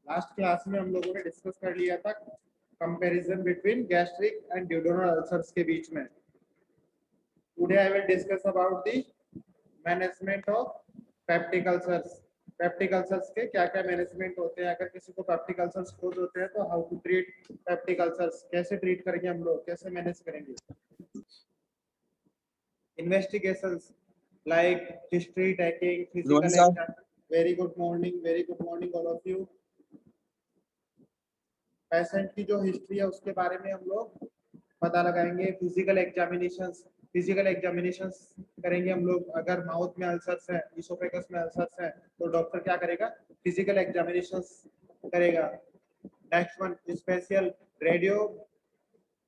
Last class में हम लोगों ने डिस्कस कर लिया था comparison between gastric and duodenal ulcers के बीच में. Today I will discuss about the management of peptic ulcers. Peptic ulcers के क्या क्या मैनेजमेंट होते हैं. अगर किसी को पेप्टिक अल्सर्स खोज होते हैं तो how to treat peptic ulcers, कैसे ट्रीट करेंगे हम लोग, कैसे मैनेज करेंगे. Investigations like history taking, physical exam. Very good morning all of you. Patient की जो हिस्ट्री है उसके बारे में हम लोग पता लगाएंगे. फिजिकल एग्जामिनेशंस करेंगे हम लोग. अगर माउथ में अल्सर्स है, इसोफेगस में अल्सर्स है, तो डॉक्टर क्या करेगा, फिजिकल एग्जामिनेशंस करेगा. Next one, special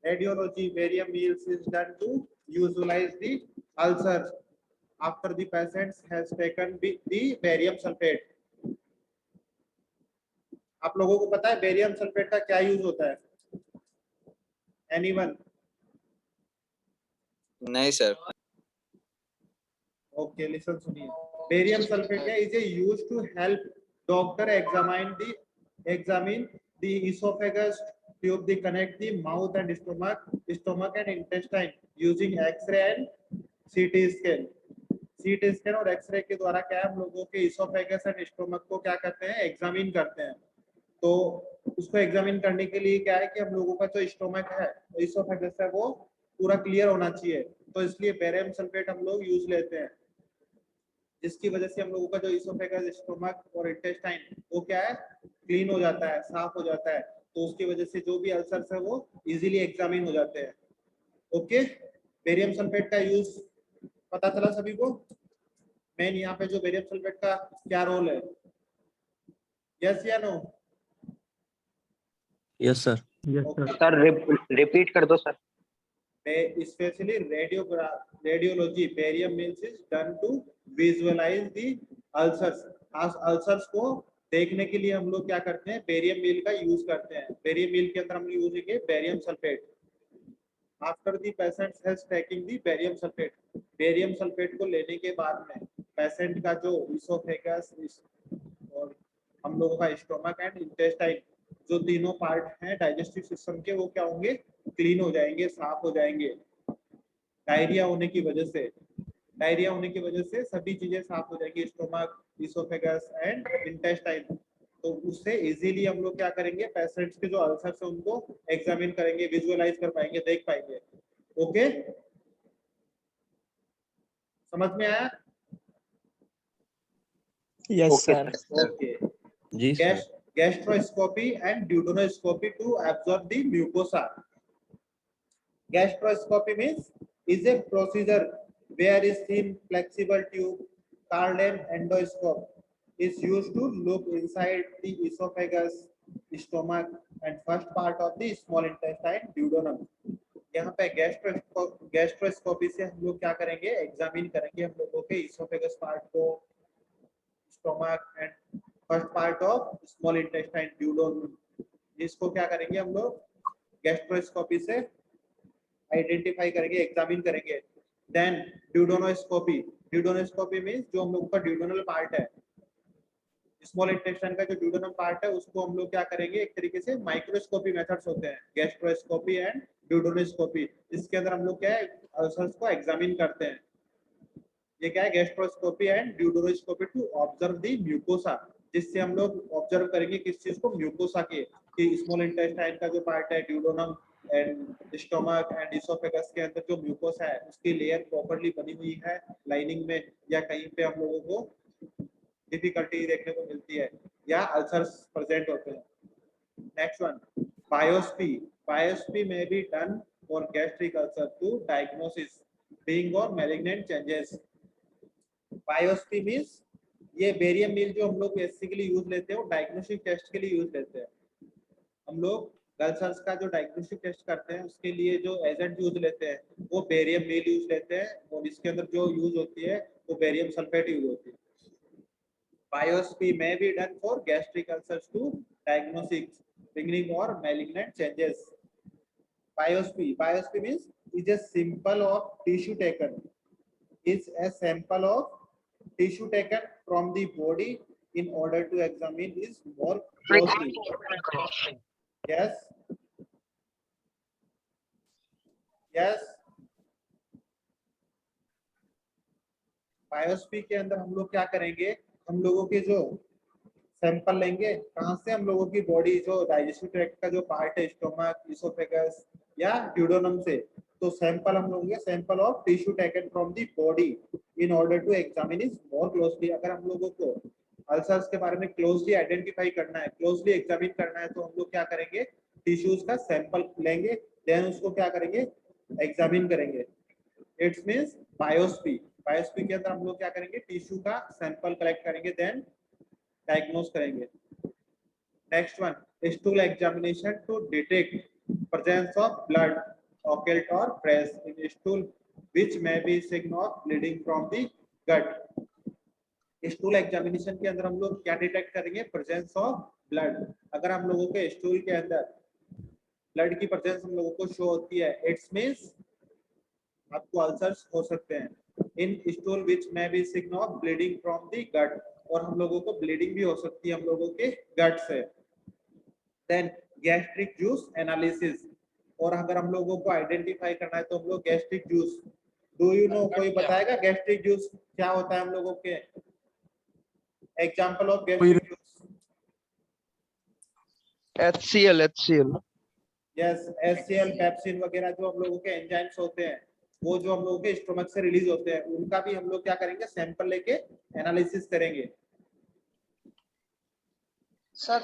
radiology barium meals is done to visualize the ulcer after the patient has taken the barium sulfate. आप लोगों को पता है बेरियम सल्फेट का क्या यूज होता है? एनीवन? नहीं सर. ओके, लिसन सुनिए. Barium sulphate is used to help doctor examine the oesophagus tube, the connect the mouth and stomach and intestine using X-ray and CT scan. CT scan और X-ray के द्वारा क्या हम लोगों के oesophagus and stomach को क्या करते हैं, एग्जामिन करते हैं. तो उसको एग्जामिन करने के लिए क्या है कि हम लोगों का जो स्टोमक है, इसोफेगस है, वो पूरा क्लियर होना चाहिए. तो इसलिए बेरियम सल्फेट हम लोग यूज लेते हैं, जिसकी वजह से हम लोगों का जो इसोफेगस, स्टोमक और इंटेस्टाइन वो क्या है, क्लीन हो जाता है, साफ हो जाता है. तो उसकी वजह से जो भी अल्सर्स है वो इजीली एग्जामिन हो जाते हैं. ओके, बेरियम सल्फेट का यूज पता चला सभी को. मेन यहाँ पे जो बेरियम सल्फेट का क्या रोल है, यस या no? Yes sir. Sir repeat कर दो sir. Especially radiology barium means is done to visualize the ulcers. Ulcers को देखने के लिए हम लोग क्या करते हैं, बेरियम मील का यूज करते हैं. बेरियम मील के अंदर हम यूज करेंगे barium sulphate. After the patient has taking the barium sulphate, barium sulphate को लेने के बाद में पेशेंट का जो इसोफेगस और हम लोगों का स्टोमक एंड इंटेस्टाइन, जो तीनों पार्ट हैं डाइजेस्टिव सिस्टम के, वो क्या होंगे, क्लीन हो जाएंगे, साफ हो जाएंगे. डायरिया होने की वजह से सभी चीजें साफ हो जाएंगी, स्टोमक, इसोफेगस एंड इंटेस्टाइन. तो उससे इजीली हम लोग क्या करेंगे, पेशेंट्स के जो अल्सर्स है उनको एग्जामिन करेंगे, विजुअलाइज कर पाएंगे, देख पाएंगे. ओके, समझ में आया? Yes sir. ओके जी sir. gastroscopy and duodenoscopy to absorb the mucosa. Gastroscopy means is a procedure where a thin flexible tube called an endoscope is used to look inside the esophagus, stomach and first part of the small intestine, duodenum. यहाँ पे gastroscopy से हम लोग क्या करेंगे, examine करेंगे हम लोगों के इसोफेगस पार्ट को, stomach and first part of small intestine, duodenum. इसको क्या करेंगे हम लोग गैस्ट्रोस्कोपी से आइडेंटिफाई करेंगे, एग्जामिन करेंगे. देन ड्यूडेनोस्कोपी मींस जो हम लोग का ड्यूडेनल पार्ट है, स्मॉल इंटेस्टाइन का जो ड्यूडेनल पार्ट है, उसको हम लोग क्या करेंगे, एक तरीके से माइक्रोस्कोपी मेथड्स होते हैं, गैस्ट्रोस्कोपी एंड ड्यूडेनोस्कोपी. इसके अंदर हम लोग क्या है, अल्सर्स को एग्जामिन करते हैं. ये क्या है, gastroscopy and duodenoscopy to observe the mucosa, जिससे हम लोग ऑब्जर्व करेंगे किस चीज को, म्यूकोसा के, कि स्मॉल इंटेस्टाइन का जो पार्ट है, duodenum and stomach and oesophagus के अंदर जो म्यूकोसा है उसकी लेयर प्रॉपर्ली बनी हुई है लाइनिंग में, या कहीं पे हम लोगों को डिफिकल्टी देखने को मिलती है, या अल्सर्स प्रेजेंट होते हैं. Next one, biopsy may be done for gastric ulcer to diagnosis being और मैलिग्नेंट चेंजेस. बायोप्सी मींस ये बेरियम मील जो हम लोग बेसिकली यूज लेते हैं वो डायग्नोस्टिक टेस्ट के लिए यूज लेते हैं. हम लोग अल्सर्स का जो डायग्नोस्टिक टेस्ट करते हैं उसके लिए जो एजेंट यूज लेते हैं वो बेरियम मील यूज लेते हैं, और इसके अंदर जो यूज होती है वो बेरियम सल्फेट यूज होती है. Biopsy may be done for gastric ulcers to diagnosis beginning or malignant changes. Biopsy means is a sample of tissue taken. Is a sample of tissue taken from the body in order to examine is more closely. Yes. Yes. Biosphere के अंदर हम लोग क्या करेंगे, हम लोगों के जो सैंपल लेंगे कहाँ से, हम लोगों की बॉडी जो डाइजेस्टिव ट्रैक्ट का जो पार्ट है, स्टोमक, इसोफेगस या ड्यूडेनम से, तो सैंपल हम लोग sample of tissue taken from the body in order to examine is more closely. अगर हम लोगों को अल्सर्स के बारे में क्लोजली आइडेंटिफाई करना है, क्लोजली एग्जामिन करना है, तो हम लोग क्या करेंगे, टिश्यूज का सैंपल लेंगे, देन उसको क्या करेंगे, एग्जामिन करेंगे। It's means बायोस्फी। बायोस्फी के अंदर हम लोग क्या करेंगे, टिश्यू का सैंपल कलेक्ट करेंगे, देन डायग्नोस करेंगे। Next one, stool examination to detect presence of blood, occult or fresh in stool which may be sign of bleeding from the gut। Stool examination के अंदर हम लोग क्या डिटेक्ट करेंगे, presence of blood. अगर हम लोगों के स्टूल के अंदर ब्लड की प्रेजेंस हम लोगों को शो होती है, इट्स मींस आपको अल्सर्स हो सकते हैं। इन stool which may be sign of bleeding from the gut, और हम लोगों को ब्लीडिंग भी हो सकती है हम लोगों के गट से। देन गैस्ट्रिक जूस एनालिसिस, और अगर हम लोगों को आइडेंटिफाई करना है तो हम लोग gastric juice, do you know, कोई बताएगा गैस्ट्रिक जूस क्या होता है हम लोगों के, example of gastric juice. HCl। Yes, HCl, pepsin वगैरह जो हम लोगों के एंजाइम्स होते हैं, वो जो हम लोगों के स्टोमक से रिलीज होते हैं, उनका भी हम लोग क्या करेंगे, सैंपल लेके एनालिसिस करेंगे। Sir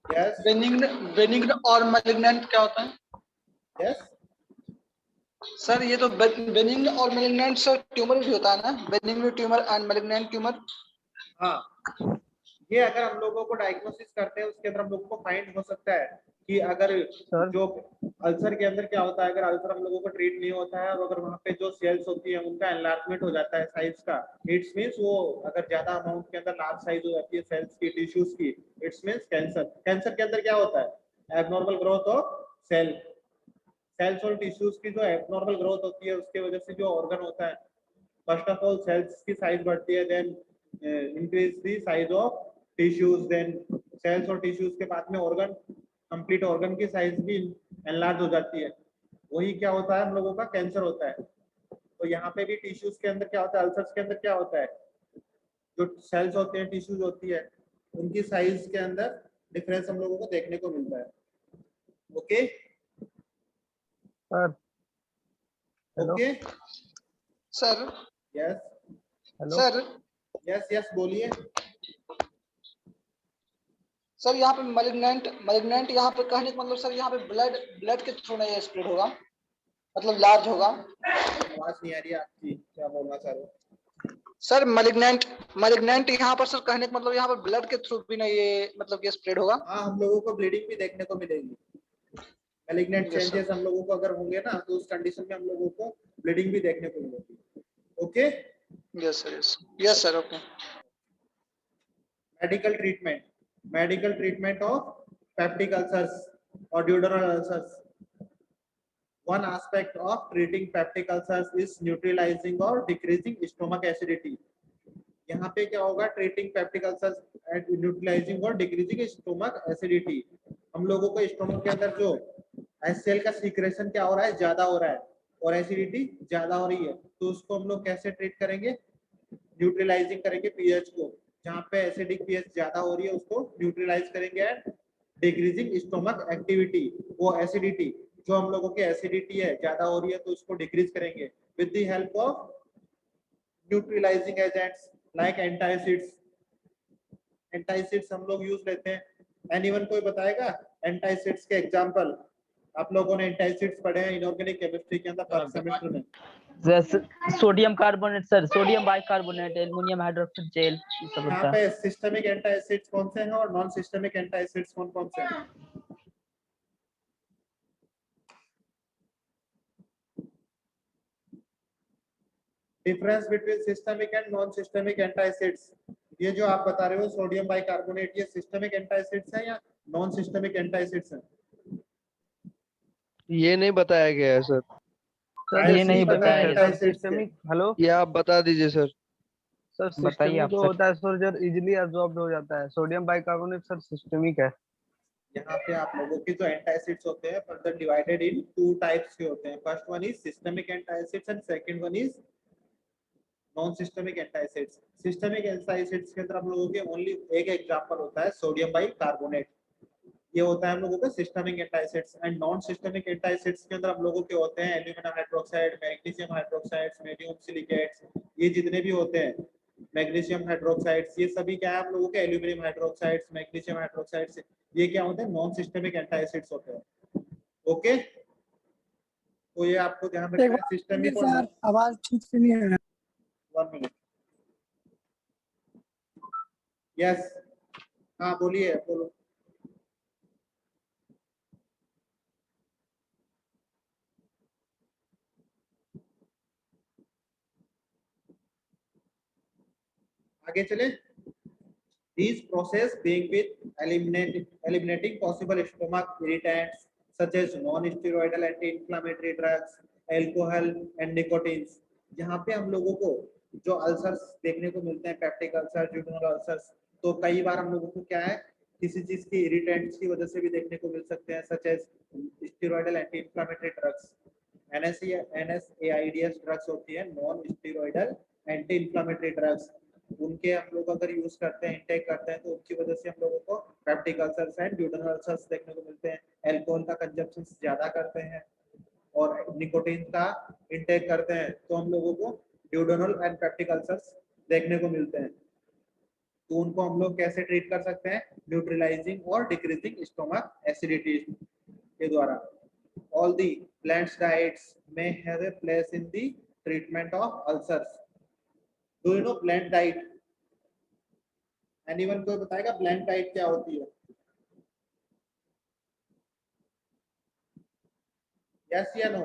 yes. बेनिग्न और मैलिग्नेंट क्या होता है? यस सर ये तो बेनिग्न और मैलिग्नेंट सर ट्यूमर भी होता है ना, benign tumour and malignant tumour. हाँ, ये अगर हम लोगों को डायग्नोसिस करते हैं उसके अंदर हम लोगों को फाइंड हो सकता है कि अगर जो अल्सर के अंदर क्या होता है, अगर अल्सर हम लोगों को ट्रीट नहीं होता है और अगर वहाँ पे जो सेल्स होती है उनका एनलार्जमेंट हो जाता है साइज का, इट्स मींस वो अगर ज्यादा अमाउंट के अंदर लार्ज साइज हो जाती है सेल्स की, टिश्यूज की, इट्स मींस कैंसर। कैंसर के अंदर क्या होता है, एबनॉर्मल ग्रोथ ऑफ सेल्स और टिश्यूज की जो एबनॉर्मल ग्रोथ होती है उसके वजह से जो ऑर्गन होता है, फर्स्ट ऑफ ऑल सेल्स की साइज बढ़ती है, then increase the size of tissues, then cells और टिश्यूज के बाद में ऑर्गन, कंप्लीट ऑर्गन की साइज भी एनलार्ज हो जाती है, वही क्या होता है हम लोगों का कैंसर होता है। तो यहाँ पे भी टिश्यूज के अंदर क्या होता है, अल्सर्स के अंदर क्या होता है, जो सेल्स होते हैं, टिश्यूज होती है, उनकी साइज के अंदर डिफरेंस हम लोगों को देखने को मिलता है। Okay sir hello. Okay sir yes hello sir yes yes बोलिए। सर यहाँ पे मैलिग्नेंट यहाँ पे कहने का मतलब सर यहाँ पे ब्लड के थ्रू नहीं स्प्रेड होगा, मतलब लार्ज होगा। आवाज नहीं आ रही है आपकी, क्या बोलना चाह रहे हो सर मैलिग्नेंट यहाँ पर सर कहने का मतलब यहाँ पर ब्लड के थ्रू भी नहीं ये मतलब ये स्प्रेड होगा। हाँ, हम लोगों को ब्लीडिंग भी देखने को मिलेगी, मैलिग्नेंट चेंजेस हम लोगों को अगर होंगे ना तो उस कंडीशन में हम लोगों को ब्लीडिंग भी देखने को मिलेगी। Okay yes sir okay. Medical treatment of peptic ulcers और duodenal ulcers. One aspect of treating peptic ulcers is neutralizing or decreasing stomach acidity। यहाँ पे क्या होगा, treating peptic ulcers and neutralising और डिक्रीजिंग स्टोमक एसिडिटी। हम लोगों को stomach के अंदर जो HCl का सीक्रेशन क्या हो रहा है, ज्यादा हो रहा है और एसिडिटी ज्यादा हो रही है, तो उसको हम लोग कैसे ट्रीट करेंगे, न्यूट्रलाइजिंग करेंगे पीएच को, जहाँ पे एसिडिक पीएच ज्यादा हो रही है उसको न्यूट्रलाइज करेंगे एंड डिक्रीजिंग स्टोमक एक्टिविटी, वो एसिडिटी जो हम लोगों की एसिडिटी है ज्यादा हो रही है तो उसको डिक्रीज करेंगे with the help of neutralising agents like antacids. Antacids हम लोग यूज लेते हैं, एनीवन कोई बताएगा एंटासिड्स के एग्जांपल? आप लोगों ने एंटासिड्स पढ़े हैं इनऑर्गेनिक केमिस्ट्री के अंदर फर्स्ट सेमेस्टर में। Sodium carbonate sir, sodium bicarbonate, aluminium hydroxide gel, ये सब यहाँ होता है। पे सिस्टमिक एंटासिड्स कौन से हैं और नॉन सिस्टमिक एंटासिड्स कौन कौन से हैं? Difference between systemic and non systemic antacids, ये जो आप बता रहे हो सोडियम बाइकार्बोनेट, ये सिस्टमिक एंटासिड्स है या नॉन सिस्टमिक एंटासिड्स है? ये नहीं बताया गया है सर। सर ये नहीं बताया गया। एंटासिड्स के। हेलो ये आप बता दीजिए सर। सर बताइए सिस्टमिक आप जो सर। होता है सर जो इजीली अब्सॉर्ब हो जाता है, सोडियम बाइकार्बोनेट सर सिस्टमिक है। यहाँ पे आप लोगों के जो एंटासिड्स होते हैं further divided in two types के होते हैं। First one is systemic antacids and second one is non systemic antacids. Systemic antacids के अंदर हम लोगों के ओनली एक एग्जांपल होता है सोडियम बाइकार्बोनेट, ये होता है हम लोगों का systemic antacids. And non systemic antacids के अंदर हम लोगों के होते हैं aluminium hydroxide, magnesium hydroxide, sodium silicates, ये जितने भी होते हैं मैग्नीशियम हाइड्रोक्साइड्स, ये सभी क्या है हम लोगों के एल्यूमिनियम हाइड्रोक्साइड्स, मैग्नीशियम हाइड्रोक्साइड्स, ये क्या होते हैं नॉन सिस्टमिक एंटासिड्स होते हैं। ओके, तो ये आपको ध्यान एक रखना है बार सिस्टमिक और सर आवाज ठीक से नहीं आ रहा। 1 मिनट। यस, हाँ बोलिए, बोलो। आगे चले। These process being with eliminating possible stomach irritants such as non-steroidal anti-inflammatory drugs, alcohol and nicotines। यहाँ पे हम लोगों को जो अल्सर्स देखने को मिलते हैं, पेप्टिक अल्सर, ड्यूडेनल अल्सर्स, तो कई बार हम लोगों को क्या है किसी चीज के इरिटेंट्स की वजह से भी देखने को मिल सकते हैं, such as steroidal anti inflammatory drugs. NSAIDs drugs होती है non steroidal anti inflammatory drugs, उनके हम लोग अगर यूज करते हैं, इंटेक करते हैं, तो उनकी वजह से हम लोगों को peptic ulcers and duodenal ulcers देखने को मिलते हैं। अल्कोहल का कंजप्शन ज्यादा करते हैं और निकोटीन का इंटेक करते हैं तो हम लोगों को ड्यूडेनल एंड पेप्टिक अल्सर्स देखने को मिलते हैं। तो उनको हम लोग कैसे ट्रीट कर सकते हैं, न्यूट्रलाइजिंग और डिक्रीजिंग स्टोमक एसिडिटी के द्वारा। All the blends diets may have a place in the treatment of ulcers. Do you know blend diet? Anyone कोई बताएगा blend diet क्या होती है? Yes या no?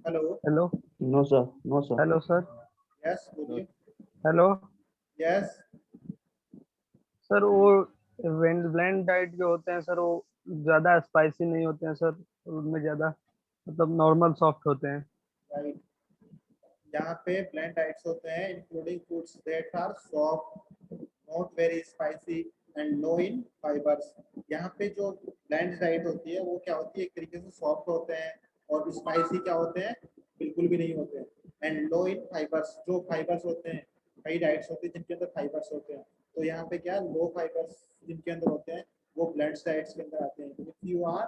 Hello. Hello no sir, no sir. Hello sir. Yes बोलिए। Hello Yes. Sir वो bland diet जो होते हैं सर वो ज्यादा स्पाइसी नहीं होते हैं सर, उनमें ज्यादा मतलब नॉर्मल सॉफ्ट होते हैं। Right. यहाँ पे blend diets होते हैं including foods that are soft, not very spicy and low in fibers। यहाँ पे जो blend diet होती है वो क्या होती है, एक तरीके से सॉफ्ट होते हैं और स्पाइसी क्या होते हैं, बिल्कुल भी नहीं होते हैं। एंड लो इन फाइबर्स, जो फाइबर्स होते हैं, कई डाइट्स होती है जिनके अंदर फाइबर्स होते हैं, तो यहाँ पे क्या लो फाइबर्स जिनके अंदर होते हैं वो ब्लेंड डाइट्स के अंदर आते हैं। If you are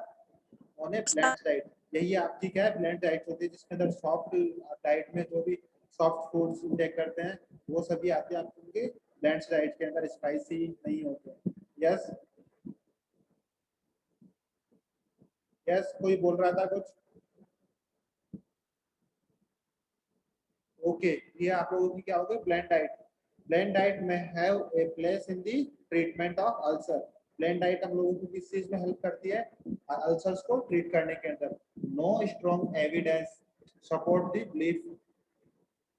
on a bland diet, यही आपकी क्या है ब्लेंड डाइट होती है जिसके अंदर सॉफ्ट डाइट में जो भी सॉफ्ट फूड्स इंटेक करते हैं वो सभी आते हैं आपके ब्लेंड डाइट के अंदर, स्पाइसी नहीं होते। यस यस, कोई बोल रहा था कुछ? ओके, ये आप लोगों की क्या होगी ब्लेंड डाइट। ब्लेंड डाइट में have a place in the treatment of ulcer. Blend diet हम लोगों को किस चीज में हेल्प करती है, अल्सर्स को ट्रीट करने के अंदर। No strong evidence support the belief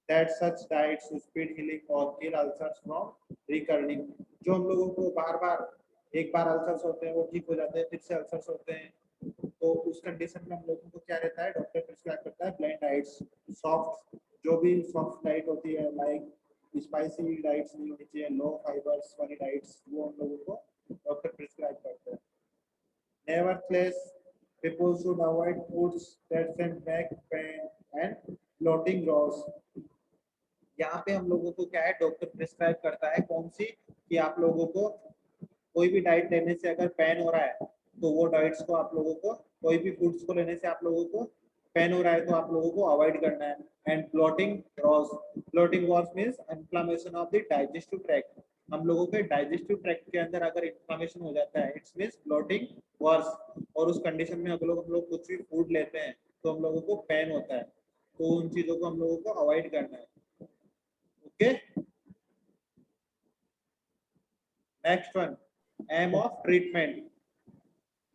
that such diets speed healing और किल अल्सर्स फ्रॉम रिकरिंग। जो हम लोगों को बार बार एक बार अल्सर्स होते हैं वो ठीक हो जाते हैं, फिर से अल्सर्स होते हैं, तो उस कंडीशन में हम लोगों को क्या रहता है, डॉक्टर प्रिस्क्राइब करता है ब्लेंड डाइट्स। सॉफ्ट, जो भी सॉफ्ट डाइट होती है लाइक स्पाइसी डाइट्स नहीं होनी चाहिए, लो फाइबर्स वाली डाइट्स, वो हम लोगों को डॉक्टर प्रिस्क्राइब करते हैं। Nevertheless people should avoid foods that send back pain and bloating jaws। यहाँ पे हम लोगों को क्या है डॉक्टर प्रिस्क्राइब करता है कौन सी, कि आप लोगों को कोई भी डाइट लेने से अगर पेन हो रहा है तो वो डाइट्स को आप लोगों को, कोई भी फूड्स को लेने से आप लोगों को पेन हो रहा है तो आप लोगों को अवॉइड करना है। And bloating ross, bloating ross means inflammation of the digestive tract. हम लोगों के डाइजेस्टिव ट्रैक्ट के अंदर अगर इन्फ्लेमेशन हो जाता है इट्स मींस ब्लोटिंग वर्स, और उस कंडीशन में हम लोग कुछ भी फूड लेते हैं तो हम लोगों को पेन होता है, तो उन चीजों को हम लोगों को अवॉइड करना है। Okay, next one, aim of treatment.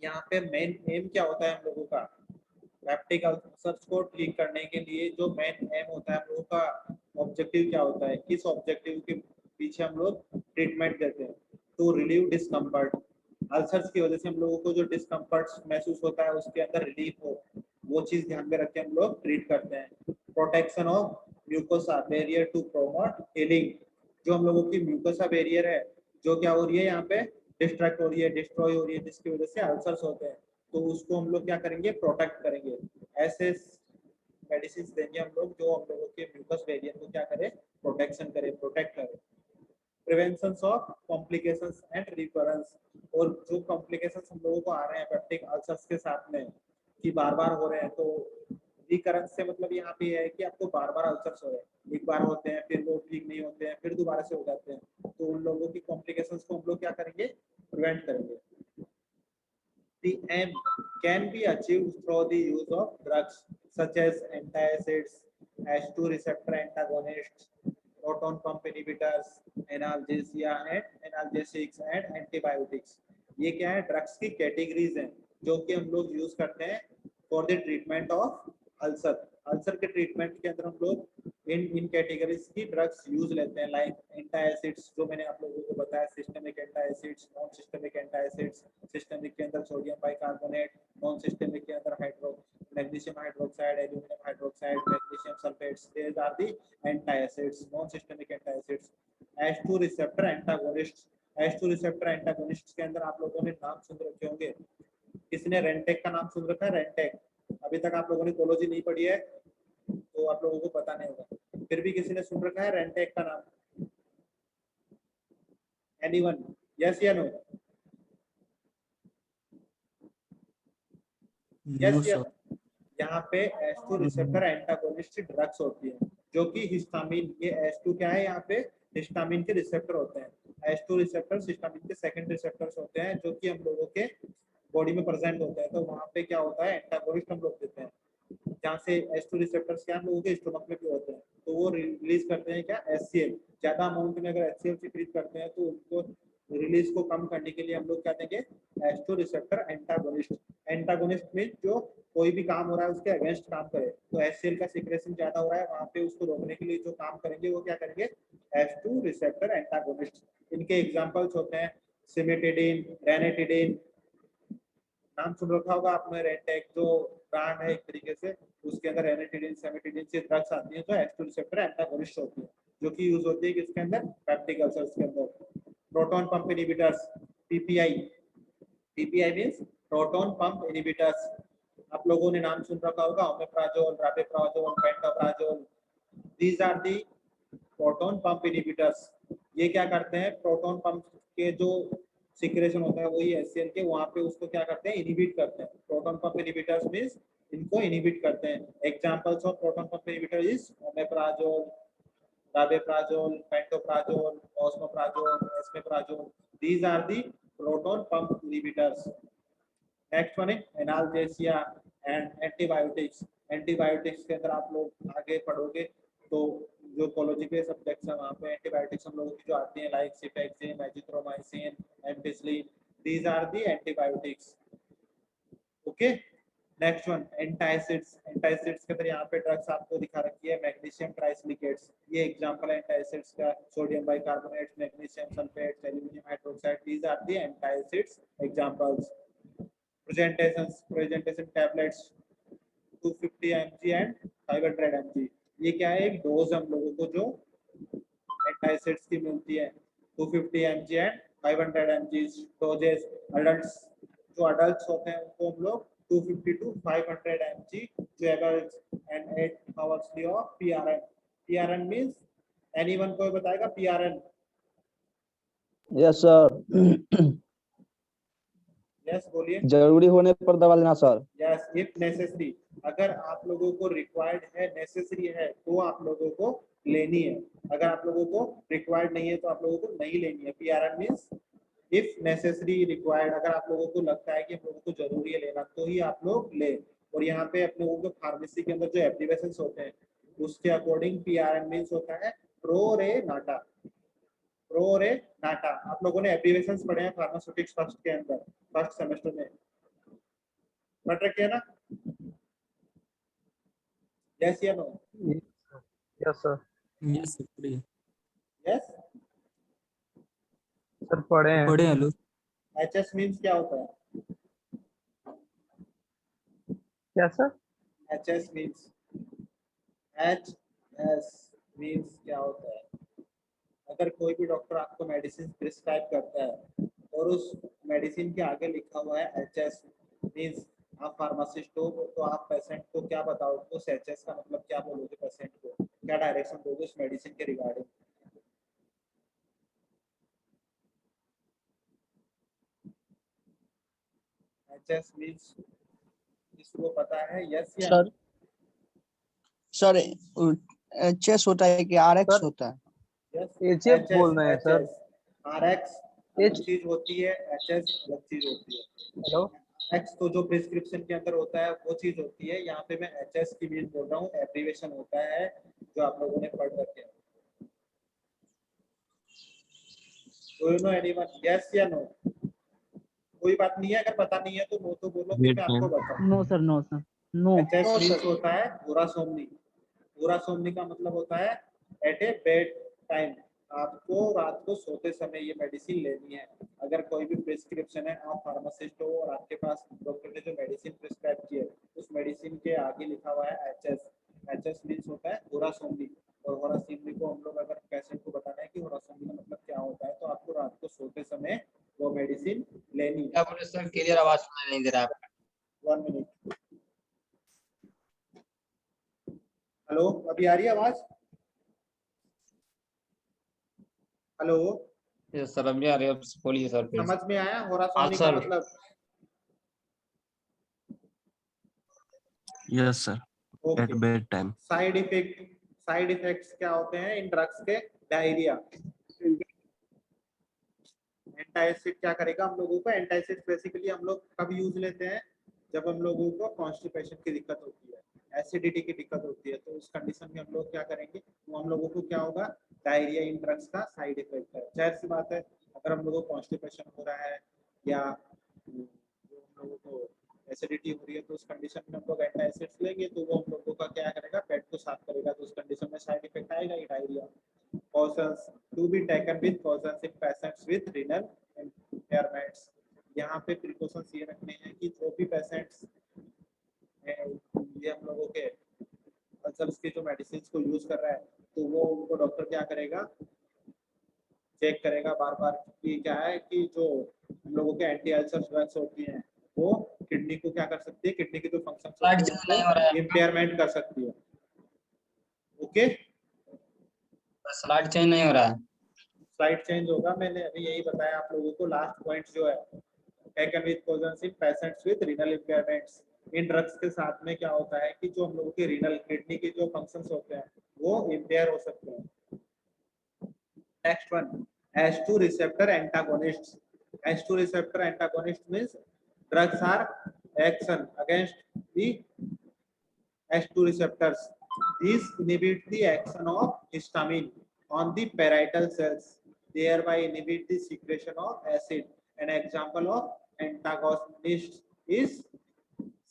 यहाँ पे मेन एम क्या होता है हम लोगों का, पेप्टिक अल्सर्स को ठीक करने के लिए जो मेन एम होता है हम लोगों का, ऑब्जेक्टिव क्या होता है, किस ऑब्जेक्टिव के पीछे हम लोग ट्रीटमेंट देते हैं, टू रिलीव डिस्कम्फर्ट। अल्सर्स की वजह से हम लोगों को जो डिस्कम्फर्ट महसूस होता है उसके अंदर रिलीफ हो, वो चीज ध्यान में रख के हम लोग ट्रीट करते हैं। Protection of mucosa barrier to promote healing. जो हम लोगों की म्यूकोसा बैरियर है जो क्या हो रही है यहाँ पे डिस्ट्रैक्ट हो रही है, डिस्ट्रॉय हो रही है, जिसकी वजह से अल्सर्स होते हैं, तो उसको हम लोग क्या करेंगे प्रोटेक्ट करेंगे। ऐसे मेडिसिन देंगे हम लोग जो हम लोगों के म्यूकस बैरियर को क्या करे प्रोटेक्शन करे, प्रोटेक्ट करे। Prevention of complications and recurrence, और जो कॉम्प्लिकेशंस हम लोगों को आ रहे हैं पेप्टिक अल्सर्स के साथ में कि बार बार हो रहे हैं, तो रिकरेंस से मतलब यहाँ पे है कि आपको बार बार अल्सर्स हो रहे हैं, एक बार होते हैं फिर वो ठीक नहीं होते हैं फिर दोबारा से हो जाते हैं, तो उन लोगों की कॉम्प्लिकेशंस को हम लोग क्या करेंगे प्रिवेंट करेंगे। The aim can be achieved through the use of drugs such as antacids, H2 receptor antagonists, proton pump inhibitors, analgesia and analgesics and antibiotics। ये क्या है ड्रग्स की कैटेगरीज हैं जो कि हम लोग यूज करते हैं for the treatment of ulcer. Ulcer के ट्रीटमेंट के अंदर हम लोग इन कैटेगरीज की ड्रग्स यूज लेते हैं, लाइक एंटासिड्स जो मैंने आप लोगों को बताया, systemic antacids, non systemic antacids. Systemic के अंदर सोडियम बाइकार्बोनेट, नॉन सिस्टमिक के अंदर magnesium hydroxide, aluminium hydroxide, magnesium sulphates, there are the antacids, non systemic antacids. H2 receptor antagonist, H2 receptor antagonist के अंदर आप लोगों ने नाम सुन रखे होंगे, किसने रेंटेक का नाम सुन रखा है? रेंटेक अभी तक आप लोगों ने कोलोजी नहीं पढ़ी है तो आप लोगों को पता नहीं होगा, फिर भी किसी ने सुन रखा है रेंटेक का नाम? एनीवन? यस या नो? यस या नो? यहाँ पे H2 रिसेप्टर एंटागोनिस्ट ड्रग्स होती है जो कि हिस्टामिन, ये H2 क्या है यहाँ पे हिस्टामिन के रिसेप्टर होते हैं। H2 रिसेप्टर हिस्टामिन के सेकंड रिसेप्टर्स होते हैं जो कि हम लोगों के बॉडी में प्रेजेंट होते हैं, तो वहाँ पे क्या होता है एंटागोनिस्ट हम लोग देते हैं, जहाँ से H2 रिसेप्टर्स क्या हम लोगों के स्टमक में भी होते हैं, तो वो रिलीज करते हैं क्या HCl। ज्यादा अमाउंट में अगर HCl सिक्रीट करते हैं तो उनको रिलीज को कम करने के लिए हम लोग क्या देंगे H2 रिसेप्टर एंटागोनिस्ट। एंटागोनिस्ट में जो कोई भी काम हो रहा है उसके अगेंस्ट काम करे, तो HCl का सिक्रेशन ज्यादा हो रहा है वहाँ पे उसको रोकने के लिए जो काम करेंगे वो क्या करेंगे H2 रिसेप्टर एंटागोनिस्ट। इनके एग्जांपल्स होते हैं सिमेटिडिन, रेनेटिडिन, नाम सुन रखा होगा आपने रेंटेक जो ब्रांड है एक तरीके से, उसके अंदर रेनेटिडिन, सेमेटिडिन से ड्रग्स आती हैं जो H2 रिसेप्टर एंटागोनिस्ट होती है जो कि यूज होती है किसके अंदर पेप्टिक अल्सर्स के अंदर। Proton pump inhibitors PPI, PPI means proton pump inhibitors, आप लोगों ने नाम सुन रखा होगा omeprazole, rabeprazole, pantoprazole, these are the proton pump inhibitors. ये क्या करते हैं प्रोटॉन पंप के जो सिक्रेशन होता है वही HCl के वहाँ पे उसको क्या करते हैं इनहिबिट करते हैं। प्रोटॉन पंप इनहिबिटर्स मींस इनको इनहिबिट करते हैं। Examples of proton pump inhibitor is omeprazole, rabeprazole, pantoprazole, osmoprazole, esomeprazole, these are the proton pump inhibitors. Next one है एनाल्जेसिया एंड एंटीबायोटिक्स। एंटीबायोटिक्स के अंदर आप लोग आगे पढ़ोगे तो जो कोलोजी के सब्जेक्ट्स हैं वहाँ पे एंटीबायोटिक्स हम लोगों की जो आती हैं like cephalexin, azithromycin, ampicillin, these are the antibiotics. Okay next one antacids. Antacids के अंदर यहाँ पे ड्रग्स आपको दिखा रखी है मैग्नीशियम ट्राइसिलिकेट्स, ये एग्जांपल है एंटासिड्स का, sodium bicarbonate, magnesium sulphate, aluminium hydroxide, these are the antacids examples. Presentation tablets 250 mg and 500 mg, ये क्या है एक डोज हम लोगों को जो एंटासिड्स की मिलती है 250 mg and 500 mg doses. Adults जो अडल्ट्स होते हैं उनको हम लोग 250 to 500 mg जो adults and 8 hourly of PRN। PRN means anyone कोई बताएगा PRN? Yes sir. यस बोलिए। जरूरी होने पर दवा लेना सर। यस इफ नेसेसरी, अगर आप लोगों को रिक्वायर्ड है, नेसेसरी है तो आप लोगों को लेनी है, अगर आप लोगों को रिक्वायर्ड नहीं है तो आप लोगों को नहीं लेनी है। PRN means if necessary required, अगर आप लोगों को लगता है कि हम लोगों को जरूरी है लेना तो ही आप लोग ले। और यहाँ पे अपने लोगों को फार्मेसी के अंदर जो एब्रीविएशंस होते हैं उसके अकॉर्डिंग PRN मींस होता है प्रो रे नाटा। प्रो रे नाटा आप लोगों ने एब्रीविएशंस पढ़े हैं फार्मास्यूटिक्स फर्स्ट के अंदर, फर्स्ट सेमेस्टर में पढ़ रखे हैं ना? यस या no? Yes sir. Yes sir yes sir पढ़े हैं। पढ़े हैं लोग। HS मींस क्या होता है? क्या sir? HS means H S means क्या होता है, अगर कोई भी डॉक्टर आपको मेडिसिन प्रिस्क्राइब करता है और उस मेडिसिन के आगे लिखा हुआ है एचएस, मीन्स आप फार्मासिस्ट हो तो आप पेशेंट को क्या बताओगे, उस एचएस का मतलब क्या बोलोगे, पेशेंट को क्या डायरेक्शन दोगे उस मेडिसिन के रिगार्डिंग। एचएस मीन्स इसको पता है, यस या सर सर एचएस होता है कि आरएक्स सर होता है? यस। एचएफ बोल रहे हैं सर। आरएक्स अलग चीज होती है, एचएस अलग चीज होती है। हेलो एक्स तो जो प्रिस्क्रिप्शन के अंदर होता है वो चीज होती है, यहाँ पे मैं एचएस की मीन बोल रहा हूँ, एब्रीविएशन होता है जो आप लोगों ने पढ़ रखे हैं। Do you know anyone? Yes या no? कोई बात नहीं है, अगर पता नहीं है तो नो तो बोलो, फिर मैं आपको बताऊँ। No sir, no sir, no. HS No, means sir. होता है पूरा सोमनी। पूरा सोमनी का मतलब होता है एट ए बेड टाइम, आपको रात को सोते समय ये मेडिसिन लेनी है। अगर कोई भी प्रिस्क्रिप्शन है, आप फार्मासिस्ट हो और आपके पास डॉक्टर ने जो मेडिसिन प्रिस्क्राइब की है उस मेडिसिन के आगे लिखा हुआ है एचएस। एचएस मीन्स होता है पूरा सोमनी, और होरा सोमनी को हम लोग अगर पेशेंट को बताना है कि होरा सोमनी का मतलब क्या होता है, तो आपको रात को सोते समय वो मेडिसिन लेनी है। क्या बोले सर, क्लियर आवाज सुनाई नहीं दे रहा है। 1 मिनट। हेलो, अभी आ रही है आवाज? हेलो, ये सर अभी आ रही है, अब बोलिए सर फिर। समझ में आया होरा सोमनी का सर। मतलब? Yes, sir. At okay. bedtime. Side effects क्या होते हैं इन ड्रग्स के? डायरिया। एंटासिड क्या करेगा हम लोगों को? एंटासिड बेसिकली हम लोग कब यूज लेते हैं, जब हम लोगों को कॉन्स्टिपेशन की दिक्कत होती है, एसिडिटी की दिक्कत होती है, तो उस कंडीशन में हम लोग क्या करेंगे, तो हम लोगों को क्या होगा, डायरिया इन ड्रग्स का साइड इफेक्ट है। जाहिर सी बात है, अगर हम लोगों को कॉन्स्टिपेशन हो रहा है या जो हम लोगों को एसिडिटी हो रही है, तो उस कंडीशन में हम लोग एंटासिड्स लेंगे तो वो हम लोगों का क्या करेगा, पेट को साफ करेगा, तो उस कंडीशन में साइड इफेक्ट आएगा ही diarrhoea. Cautions to be taken with cautions in patients with renal impairments। यहाँ पे प्रिकॉशंस ये रखने हैं कि जो भी पेशेंट्स ये हम लोगों के अल्सर्स के जो मेडिसिन को यूज कर रहा है, तो वो उनको डॉक्टर क्या करेगा, चेक करेगा बार बार कि क्या है कि जो हम लोगों के एंटी अल्सर ड्रग्स होती हैं वो किडनी को क्या कर सकती है, किडनी की जो फंक्शन होती है उनको इम्पेयरमेंट कर सकती है। ओके, स्लाइड चेंज नहीं हो रहा है। स्लाइड चेंज होगा, मैंने अभी यही बताया आप लोगों को। लास्ट पॉइंट जो है, taken with caution in patients with renal impairments. इन ड्रग्स के साथ में क्या होता है कि जो हम लोगों के रीनल किडनी के जो फंक्शंस होते हैं वो इम्पेयर हो सकते हैं। Next one, H2 receptor antagonists। H2 receptor antagonist means drugs are action against the H2 receptors. These inhibit the action of histamine on the parietal cells, thereby inhibit the secretion of acid. An example of antagonist is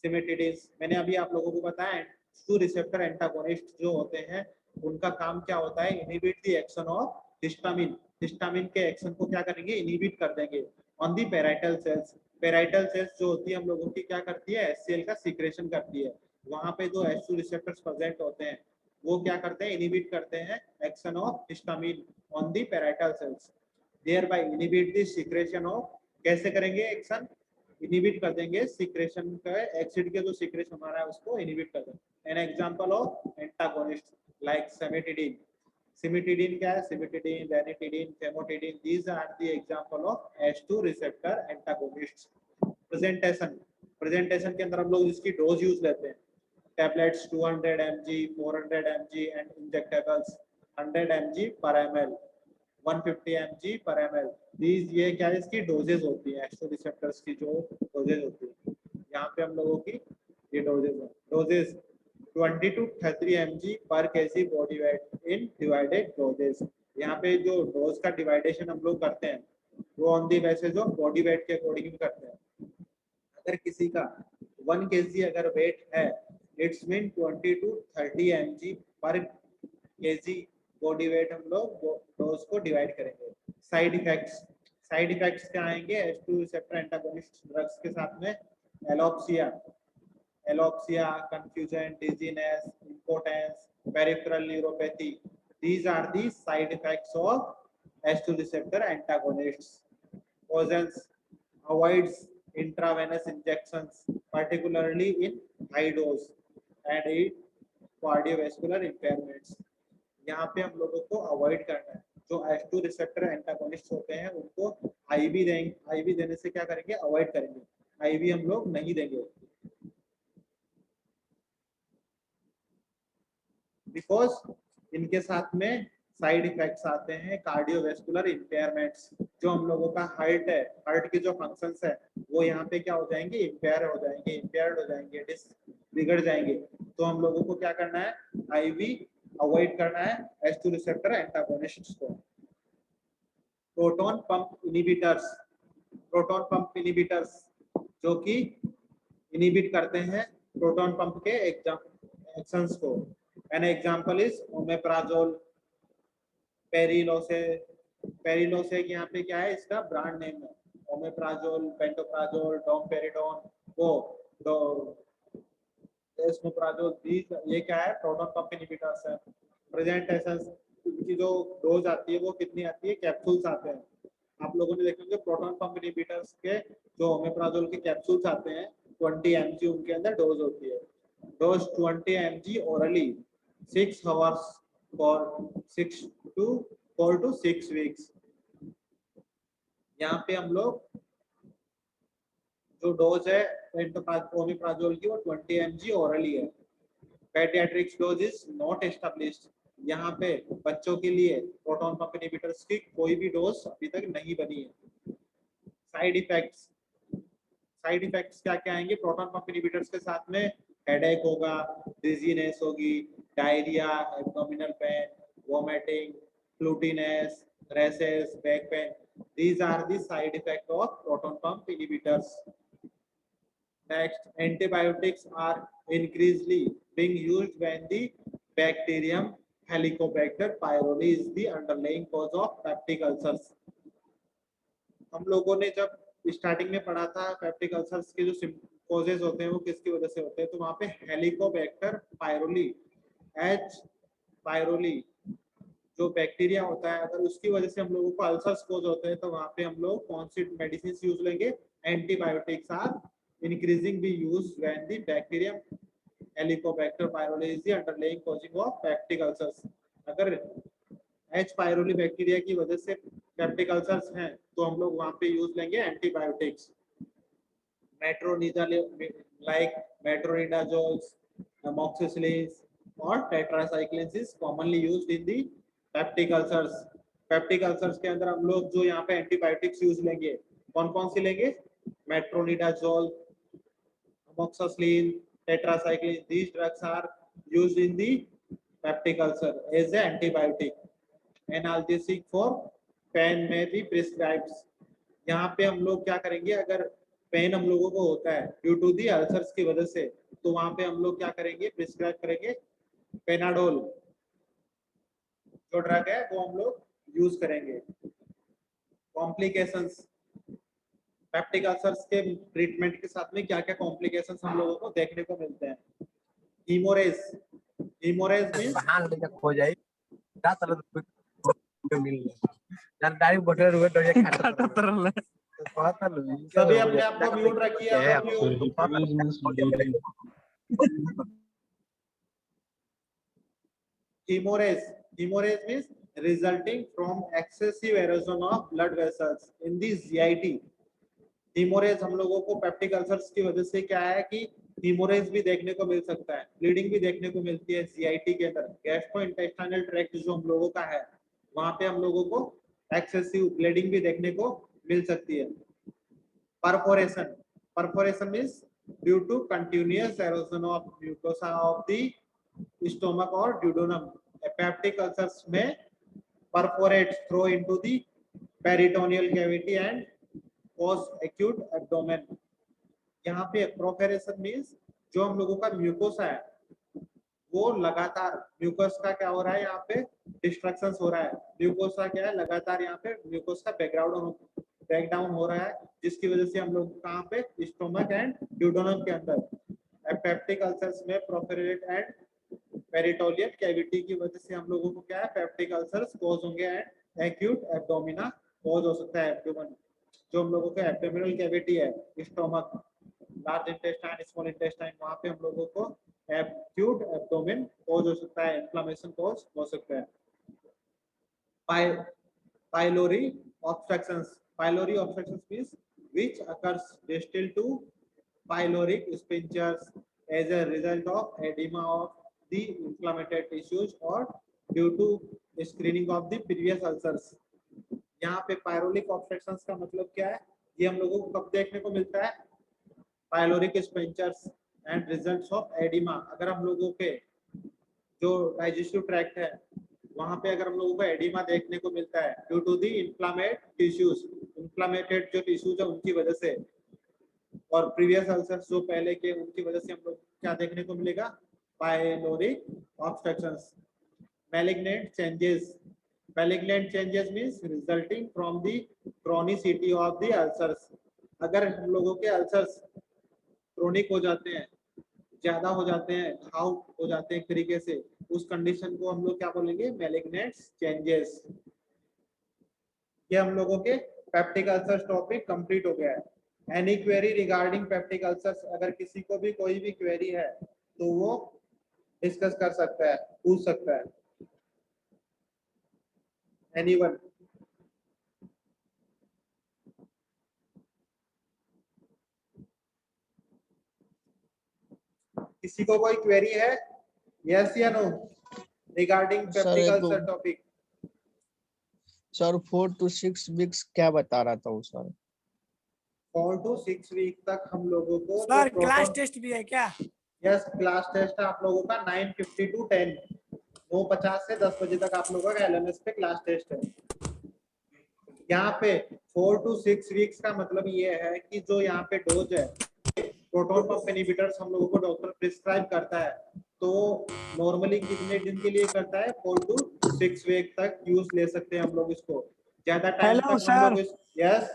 cimetidine. मैंने अभी आप लोगों को बताया H2 receptor antagonist जो होते हैं उनका काम क्या होता है, inhibit the action of histamine. Histamine के एक्शन को क्या करेंगे, इनहिबिट कर देंगे on the parietal cells. Parietal cells जो होती है हम लोगों की क्या करती है, HCl का सीक्रेशन करती है। वहां पे जो H2 रिसेप्टर्स प्रेजेंट होते हैं वो क्या करते हैं, इनहिबिट करते हैं action of histamine on the parietal cells, thereby inhibit the secretion of. कैसे करेंगे एक्शन, इनहिबिट कर देंगे सीक्रेशन का, एसिड के जो सीक्रेशन हमारा है उसको इनहिबिट कर देंगे। An example of antagonist like cimetidine. Cimetidine क्या है, cimetidine, ranitidine, famotidine, these are the example of H2 receptor antagonists. Presentation, presentation के अंदर हम लोग इसकी डोज यूज लेते हैं, tablets 200 mg, 400 mg and injectables 100 mg पर ml, 150 mg पर ml। these ये क्या है, इसकी डोजेज होती है, H2 रिसेप्टर्स की जो डोजेज होती है। यहाँ पे हम लोगों की ये डोजेज है, डोजेज 20 to 30 mg पर kg body weight in divided dosages. यहाँ पे जो डोज का डिवाइडेशन हम लोग करते हैं वो on the basis of body weight के अकॉर्डिंग करते हैं। अगर किसी का 1 kg अगर वेट है, इट्स मीन 20 to 30 mg पर kg बॉडी वेट हम लोग डोज को डिवाइड करेंगे। साइड इफेक्ट्स, साइड इफेक्ट्स क्या आएंगे H2 रिसेप्टर एंटागोनिस्ट ड्रग्स के साथ में? Alopecia, alopecia, confusion, dizziness, impotence, peripheral neuropathy. These are the side effects of H2 receptor antagonists. Causes avoids intravenous injections, particularly in high dose, and in cardiovascular impairments. यहाँ पे हम लोगों को avoid करना है, जो H2 रिसेप्टर एंटागोनिस्ट होते हैं उनको आईवी देंगे, आईवी देने से क्या करेंगे, अवॉइड करेंगे, आईवी हम लोग नहीं देंगे, बिकॉज इनके साथ में साइड इफेक्ट्स आते हैं, कार्डियोवैस्कुलर इम्पेयरमेंट्स, जो हम लोगों का हार्ट है, हार्ट के जो फंक्शंस है वो यहाँ पे क्या हो जाएंगे, इम्पेयर हो जाएंगे, इम्पेयर्ड हो जाएंगे, बिगड़ जाएंगे। तो हम लोगों को क्या करना है, आईवी अवॉइड करना है H2 रिसेप्टर एंटागोनिस्ट्स को। Proton pump inhibitors, proton pump inhibitors जो कि इनहिबिट करते हैं प्रोटॉन पंप के एक्शंस को। एन एग्जांपल इज ओमेप्राजोल, पेरिलोसे यहाँ पे क्या है, इसका ब्रांड नेम है, ओमेप्राजोल, पेंटोप्राजोल, डोमपेरिडोन, वो एस्मोप्राजोल, ये क्या है, प्रोटॉन पंप इनहिबिटर्स है। प्रेजेंटेशन की जो डोज आती है वो कितनी आती है, कैप्सूल्स आते हैं। आप लोगों ने देखा होगा प्रोटॉन पंप इनहिबिटर्स के जो ओमेप्राजोल के कैप्सूल्स आते हैं 20 mg उनके अंदर डोज होती है। Dose 20 mg orally 6 hours for 4 to 6 weeks। यहाँ पे हम लोग जो डोज है ओमेप्राजोल की वो 20 mg ओरली है। Paediatrics dose is not established, यहाँ पे बच्चों के लिए प्रोटॉन पंप इनहिबिटर्स की कोई भी डोज अभी तक नहीं बनी है। साइड इफेक्ट्स, साइड इफेक्ट्स क्या क्या आएंगे प्रोटॉन पंप इनहिबिटर्स के साथ में, हेडेक होगा, डिजीनेस होगी, diarrhoea, abdominal pain, vomiting, flatulence, rashes, back pain, these are the side effect of proton pump inhibitors। Next, antibiotics are increasingly being used when the bacterium Helicobacter pylori is the underlying cause of peptic ulcers। हम लोगों ने जब starting में पढ़ा था peptic ulcers के जो causes होते हैं वो किसकी वजह से होते हैं, तो वहाँ पे हेलिकोबैक्टर पायरोली, एच पायरोली जो बैक्टीरिया होता है, अगर उसकी वजह से हम लोगों को अल्सर्स कोज होते हैं तो वहाँ पे हम लोग कौन सी मेडिसिन यूज लेंगे, antibiotics are increasing be used when the bacterium helicobacter pylori is the underlying causing of peptic ulcers. अगर एच पायरोली बैक्टीरिया की वजह से पेप्टिक अल्सर्स हैं तो हम लोग वहाँ पे यूज लेंगे एंटीबायोटिक्स। मेट्रोनिडाजोल लाइक मेट्रोनिडाजोल्स, amoxicillins और tetracyclines is commonly used in the peptic ulcers. Peptic ulcers के अंदर हम लोग जो यहाँ पे एंटीबायोटिक्स यूज लेंगे कौन कौन सी लेंगे, metronidazole, amoxicillin, tetracycline, these drugs are used in the peptic ulcer as an antibiotic। Analgesic for pain may be prescribed। यहाँ पे हम लोग क्या करेंगे, अगर पेन हम लोगों को होता है ड्यू टू दी अल्सर्स की वजह से, तो वहाँ पे हम लोग क्या करेंगे, प्रिस्क्राइब करेंगे पेनाडोल जो ड्रग है वो हम लोग यूज करेंगे। कॉम्प्लिकेशंस, पेप्टिक अल्सर्स के ट्रीटमेंट के साथ में क्या क्या कॉम्प्लिकेशंस हम लोगों को देखने को मिलते हैं। हीमोरेज, हीमोरेज मींस बहान लेके खो जाई का तरह तो मिल जान डायरेक्ट बटन रुए तो ये खाता तरह कहता लो सभी अपने आप को म्यूट रखिए। Hemorrhage, hemorrhage means resulting from excessive erosion of blood vessels in the GIT। Haemorrhage हम लोगों को पेप्टिक अल्सर्स की वजह से क्या है कि हीमोरेज भी देखने को मिल सकता है, ब्लीडिंग भी देखने को मिलती है जीआईटी के अंदर। गैस्ट्रोइंटेस्टाइनल ट्रैक्ट जो हम लोगों का है वहां पे हम लोगों को एक्सेसिव ब्लीडिंग भी देखने को मिल सकती है। Perforation, perforation means due to continuous erosion of mucosa of the stomach और ड्यूडेनम। पेप्टिक अल्सर्स में perforate through into the peritoneal cavity and cause acute abdomen। यहाँ पे प्रोफेरेशन मींस जो हम लोगों का म्यूकोसा है वो लगातार, म्यूकोस का क्या हो रहा है यहाँ पे, डिस्ट्रक्शंस हो रहा है। म्यूकोसा क्या है, लगातार यहाँ पे म्यूकोस का ब्रेकडाउन हो रहा है, जिसकी वजह से हम लोग कहाँ पे, स्टोमक एंड ड्यूडेनम के अंदर। पेप्टिक अल्सर्स में प्रोफेरेट एंड पेरिटोनियल कैविटी की वजह से हम लोगों को क्या है पेप्टिक अल्सर्स कॉज होंगे एंड एक्यूट एब्डोमिना कॉज हो सकता है एब्डोमेन जो हम लोगों का एब्डोमिनल कैविटी है stomach large intestine small intestine वहां पे हम लोगों को एक्यूट एब्डोमेन कॉज हो सकता है इन्फ्लेमेशन कॉज हो सकता है pylori obstructions means which occurs distal to pyloric sphincters as a result of edema of the inflamed tissues or due to screening of the previous ulcers. यहाँ पे पायरोलिक obstructions का मतलब क्या है ये हम लोगों को कब देखने को मिलता है pyloric स्पिंचर्स and results of oedema अगर हम लोगों के जो डाइजेस्टिव ट्रैक्ट है वहां पे अगर हम लोगों को एडिमा देखने को मिलता है ड्यू टू दी इन्फ्लामेटेड जो टिश्यूज है उनकी वजह से और प्रीवियस अल्सर्स जो पहले के उनकी वजह से हम लोग क्या देखने को मिलेगा pyloric obstructions malignant changes means resulting from the chronicity of the ulcers अगर हम लोगों के अल्सर्स क्रोनिक हो जाते हैं ज्यादा हो जाते हैं घाव हो जाते हैं एक तरीके से उस कंडीशन को हम लोग क्या बोलेंगे मैलिग्नेंट चेंजेस ये हम लोगों के पेप्टिक अल्सर्स टॉपिक कंप्लीट हो गया है any query regarding peptic ulcers अगर किसी को भी कोई भी क्वेरी है तो वो डिस्कस कर सकता है पूछ सकता है एनीवन किसी को कोई क्वेरी है यस या no regarding peptic ulcer topic sir 4 to 6 weeks क्या बता रहा था वो सर 4 to 6 वीक तक हम लोगों को सर क्लास टेस्ट भी है क्या? यस क्लास टेस्ट है आप लोगों का 9:50 to 10 9:50 से 10 बजे तक आप लोगों का एलएमएस पे क्लास टेस्ट है यहाँ पे 4 to 6 वीक्स का मतलब ये है कि जो यहाँ पे डोज है प्रोटॉन पंप इनहिबिटर्स हम लोगों को डॉक्टर प्रिस्क्राइब करता है तो नॉर्मली कितने दिन के लिए करता है 4 to 6 वीक तक यूज ले सकते हैं हम लोग इसको ज्यादा टाइम तक हम लोग यस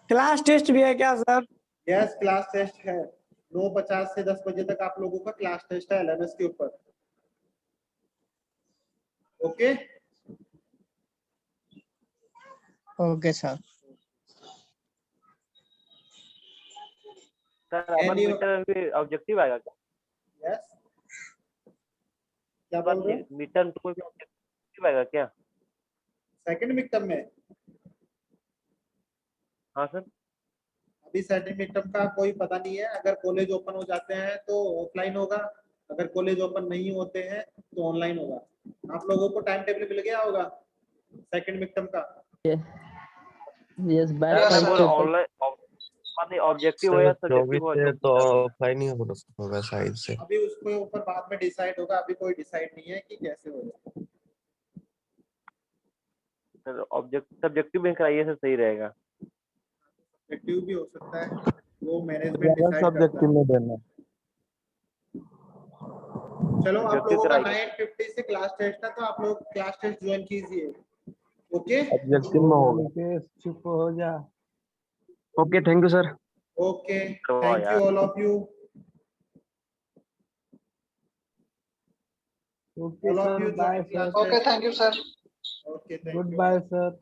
क्लास टेस्ट भी है क्या सर? यस क्लास टेस्ट है 9:50 से 10 बजे तक आप लोगों का क्लास टेस्ट है एलएमएस के ऊपर ओके ओके सर सर अपन मीटर में ऑब्जेक्टिव आएगा क्या यस क्या बोल रहे हो मीटर में भी ऑब्जेक्टिव आएगा क्या सेकंड मिड में हाँ सर अभी सेकंड मिड का कोई पता नहीं है अगर कॉलेज ओपन हो जाते हैं तो ऑफलाइन होगा अगर कॉलेज ओपन नहीं होते हैं तो ऑनलाइन होगा आप लोगों को टाइम टेबल मिल गया होगा सेकंड मिड का यस ऑनलाइन ऑब्जेक्टिव हो या सब्जेक्टिव हो तो ऑफलाइन ही होगा शायद से अभी उसके ऊपर बाद में डिसाइड होगा अभी कोई डिसाइड नहीं है कि कैसे होगा सर सब्जेक्टिव में कराइए सर सही रहेगा सब्जेक्टिव भी हो सकता है वो मैनेजमेंट डिसाइड सब्जेक्टिव में देना चलो आप लोगों का 9:50 से क्लास टेस्ट है तो आप लोग क्लास टेस्ट ज्वाइन कीजिए ओके ऑब्जेक्टिव में होगा चुप हो जा okay thank you sir okay thank you all of you okay sir bye sir okay thank you sir okay goodbye sir